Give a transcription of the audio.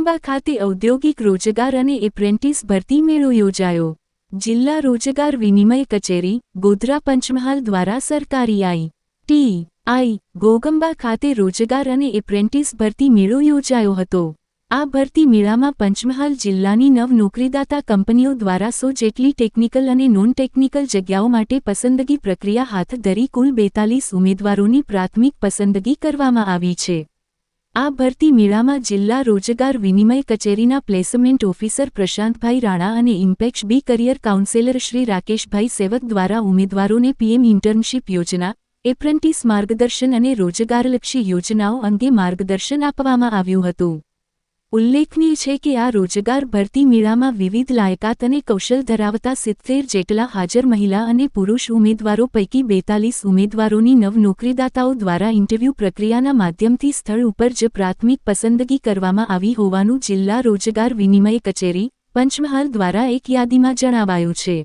ઘોગંબા ખાતે ઔદ્યોગિક રોજગાર અને એપ્રેન્ટિસ ભરતી મેળો યોજાયો। જિલ્લા રોજગાર વિનિમય કચેરી, ગોધરા પંચમહાલ દ્વારા સરકારી આઈ.ટી.આઈ. ઘોગંબા ખાતે રોજગાર અને એપ્રેન્ટિસ ભરતી મેળો યોજાયો હતો। આ ભરતી મેળામાં પંચમહાલ જિલ્લાની 9 નોકરીદાતા કંપનીઓ દ્વારા 100 જેટલી ટેકનિકલ અને નોન ટેકનિકલ જગ્યાઓ માટે પસંદગી પ્રક્રિયા હાથ ધરી કુલ 42 ઉમેદવારોની પ્રાથમિક પસંદગી કરવામાં આવી છે। આ ભરતી મેળામાં જિલ્લા રોજગાર વિનિમય કચેરીના પ્લેસમેન્ટ ઓફિસર પ્રશાંતભાઈ રાણા અને ઇમ્પેક્સ બી કરિયર કાઉન્સેલર શ્રી રાકેશભાઈ સેવક દ્વારા ઉમેદવારોને પીએમ ઇન્ટર્નશીપ યોજના, એપ્રેન્ટિસ માર્ગદર્શન અને રોજગારલક્ષી યોજનાઓ અંગે માર્ગદર્શન આપવામાં આવ્યું હતું। ઉલ્લેખનીય છે કે આ રોજગાર ભરતી મેળામાં વિવિધ લાયકાત અને કૌશલ ધરાવતા 70 જેટલા હાજર મહિલા અને પુરુષ ઉમેદવારો પૈકી 42 ઉમેદવારોની 9 નોકરીદાતાઓ દ્વારા ઇન્ટરવ્યૂ પ્રક્રિયાના માધ્યમથી સ્થળ ઉપર જ પ્રાથમિક પસંદગી કરવામાં આવી હોવાનું જિલ્લા રોજગાર વિનિમય કચેરી, પંચમહાલ દ્વારા એક યાદીમાં જણાવાયું છે।